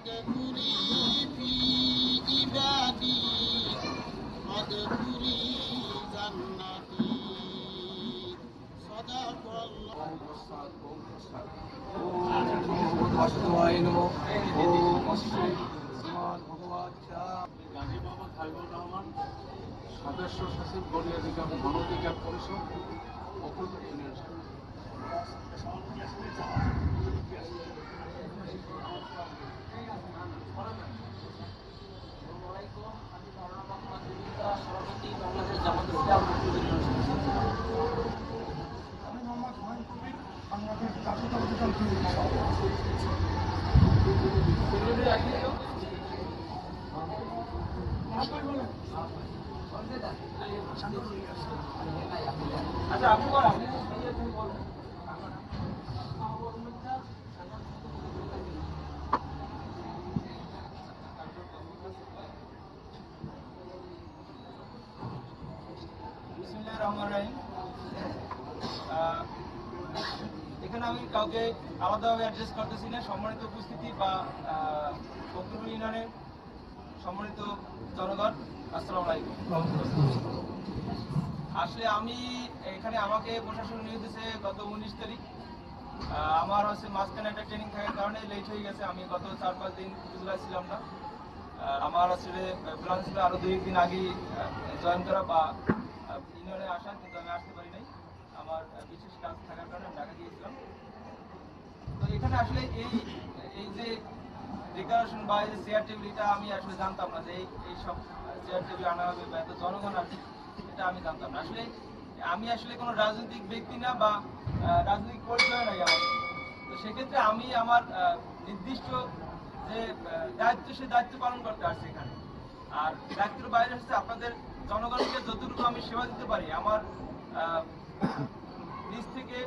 ادخلي في عبادي وادخلي جنتي صدق الله গাজী মোহাম্মদ হাবিবুর রহমান, সদস্য সচিব গড়িয়া বিজ্ঞান গণবিজ্ঞান পরিষদ অকুল ইউনিয়ন। আমি মোহাম্মদ হুমায়ুন কবির, বাংলাদেশ জাতীয়তাবাদী দল আচ্ছা, আপনি বলেন। বিসমিল্লাহির রহমানির রহিম। এখানে আমি কাউকে আলাদাভাবে অ্যাড্রেস করতেছি না। সম্মানিত উপস্থিতি বা বকুলপুর ইউনিয়নের সম্মানিত জনগণ, আসসালামু আলাইকুম। আসলে আমি এখানে আমাকে প্রশাসন নিয়ে দিয়েছে গত 19 তারিখ। আমার হচ্ছে মাঝখানে একটা ট্রেনিং থাকার কারণে লেট হয়ে গেছে। আমি গত 4-5 দিন উপজেলায় ছিলাম না। আমার আসলে প্ল্যান ছিল আরও 2 দিন আগেই জয়েন করা বা ইউনিয়নে আসা, কিন্তু আমি আসতে পারি নাই। আমার বিশেষ কাজ থাকার কারণে আমি ঢাকা গিয়েছিলাম। তো এখানে আসলে এই যে ডেকোরেশন বা এই যে চেয়ার টেবিল, এটা আমি আসলে জানতাম না যে এই সব চেয়ার টেবিল আনা হবে বা এত জনগণ আসবে, এটা আমি জানতাম না। আমি আসলে কোনো রাজনৈতিক ব্যক্তি না বা রাজনৈতিক পরিচয় নাই আমার। তো সেক্ষেত্রে আমি আমার নির্দিষ্ট যে দায়িত্ব, সে দায়িত্ব পালন করতে আসছি এখানে। আর দায়িত্বের বাইরে হচ্ছে আপনাদের জনগণকে যতটুকু আমি সেবা দিতে পারি আমার নিজ থেকে,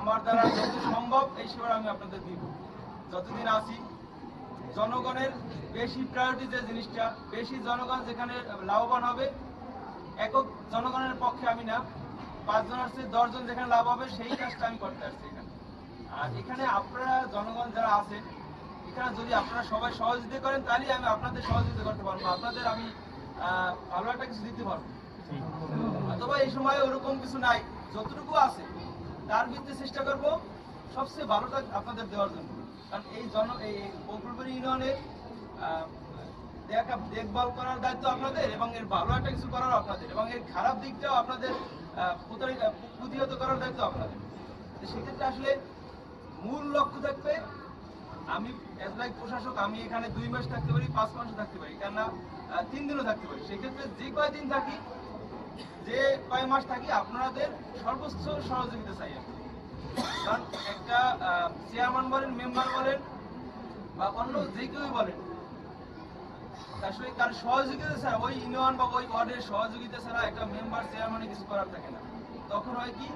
আমার দ্বারা যত সম্ভব এই সেবা আমি আপনাদের দিব। যতদিন আসি জনগণের বেশি প্রায়োরিটি, যে জিনিসটা বেশি জনগণ যেখানে লাভবান হবে, একক জনগণের পক্ষে আমি না, 5 জন আসছে 10 জন যেখানে লাভ হবে, সেই কাজটা আমি করতে আসছি এখানে। আর এখানে আপনারা জনগণ যারা আছেন, এখানে যদি আপনারা সবাই সহযোগিতা করেন, তাহলেই আমি আপনাদের সহযোগিতা করতে পারবো, আপনাদের আমি ভালো একটা কিছু দিতে পারবো। অথবা এই সময় ওরকম কিছু নাই, যতটুকু আছে তার ভিত্তিতে চেষ্টা করব সবচেয়ে ভালোটা আপনাদের দেওয়ার জন্য। কারণ এই বকুলপুর ইউনিয়নের দেখভাল করার দায়িত্ব আপনাদের, এবং এর ভালো একটা কিছু করার আপনাদের, এবং এর খারাপ দিকটাও আপনাদের প্রতিহত করার দায়িত্ব আপনাদের। সেক্ষেত্রে আসলে মূল লক্ষ্য থাকবে, আমি এজ লাইক প্রশাসক, আমি এখানে 2 মাস থাকতে পারি, 5 মাস থাকতে পারি, কেননা 3 দিনও থাকতে পারি। সেক্ষেত্রে যে কয়দিন থাকি, যে কয় মাস থাকি, আপনাদের সর্বোচ্চ সহযোগিতা চাই আমি। কারণ একটা চেয়ারম্যান বলেন, মেম্বার বলেন বা অন্য যে কেউই বলেন, আসলে কার সহযোগিতা ছাড়া, ওই ইউনিয়ন বা ওই ওয়ার্ডের সহযোগিতা ছাড়া একটা মেম্বার চেয়ারম্যানে কিছু করার থাকে না। তখন হয় কি,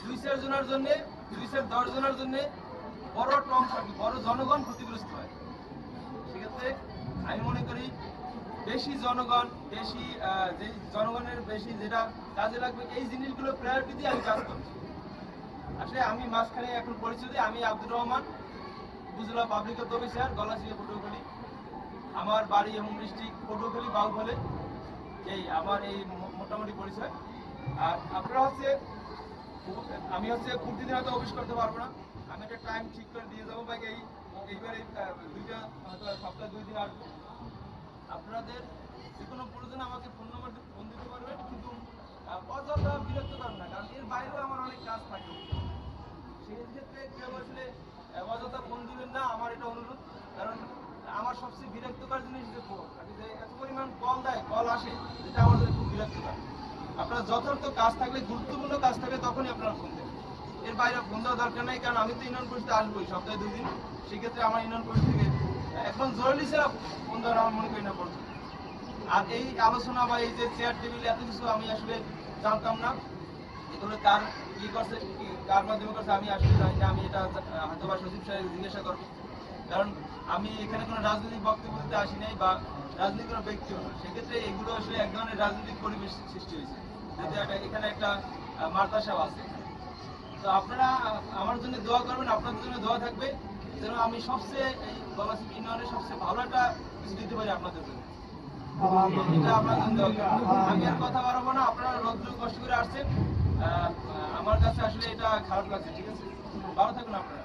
2-4 জনের জন্য, 2-10 জনের জন্য বড় একটা অংশ, বড় জনগণ ক্ষতিগ্রস্ত হয়। সেক্ষেত্রে আমি মনে করি বেশি জনগণ, বেশি যে জনগণের বেশি যেটা কাজে লাগবে, এই জিনিসগুলো প্রায়োরিটি দিয়ে আমি কাজ করছি। আসলে আমি মাঝখানে এখন পরিচয় দিই, আমি আব্দুর রহমান, উপজেলা পাবলিক হেলথ অফিসার, গলাচিড়িয়া পটুয়াখালী। আমার বাড়ি এবং ডিস্ট্রিক্ট পটুয়াখালী, বাউফলে। আমার এই মোটামুটি পরিচয়। আর আপনারা হচ্ছে, আমি হচ্ছে প্রতিদিন হয়তো অফিস করতে পারবো না, আমি একটা টাইম ঠিক করে দিয়ে যাবো ভাই। এইবারে 2টা হয়তো সপ্তাহে 2 দিন আসবো। আপনাদের যে কোনো প্রয়োজনে আমাকে ফোন নাম্বার ফোন দিতে পারবেন, কিন্তু অযথা বিরক্ত করেন না, কারণ এর বাইরেও আমার অনেক কাজ থাকে। সেই ক্ষেত্রে কেউ আসলে অযথা ফোন দিবেন না, আমার এটা অনুরোধ। কারণ আমার সবচেয়ে বিরক্তকর জিনিস যে ফোন, যে এত পরিমাণ কল আসে, যেটা আমাদের খুব বিরক্তকর। আপনার যথার্থ কাজ থাকলে, গুরুত্বপূর্ণ কাজ থাকলে, তখনই আপনারা ফোন দেবেন। এর বাইরে ফোন দেওয়ার দরকার নেই, কারণ আমি তো ইউনিয়ন পরিষদে আসবোই সপ্তাহে 2 দিন। সেক্ষেত্রে আমার ইউনিয়ন পরিষদ থেকে এখন জরুরি ছাড়া ফোন দেওয়ার আমার মনে করি না পড়ছে। আর এই আলোচনা বা এই যে চেয়ার টেবিল, এত কিছু আমি আসলে জানতাম না। এগুলো কার কি করছে, কার মাধ্যমে করছে, আমি আসলে জানি না। আমি এটা হয়তো বা সচিব সাহেব জিজ্ঞাসা করবো, কারণ আমি এখানে কোনো রাজনৈতিক বক্তব্য দিতে আসি নাই বা রাজনৈতিক কোনো ব্যক্তিও না। সেক্ষেত্রে এগুলো আসলে এক ধরনের রাজনৈতিক পরিবেশ সৃষ্টি হয়েছে, যেহেতু এখানে একটা মাদ্রাসাও আছে। তো আপনারা আমার জন্য দোয়া করবেন, আপনাদের জন্য দোয়া থাকবে। যেন আমি সবচেয়ে এই গলাচিপা ইউনিয়নের সবচেয়ে ভালো একটা কিছু দিতে পারি আপনাদের জন্য। এটা আপনার জন্য দরকার। আমি আর কথা বাড়াবো না, আপনারা রোদ্র কষ্ট করে আসছেন, আমার কাছে আসলে এটা খারাপ লাগছে। ঠিক আছে, ভালো থাকুন আপনারা।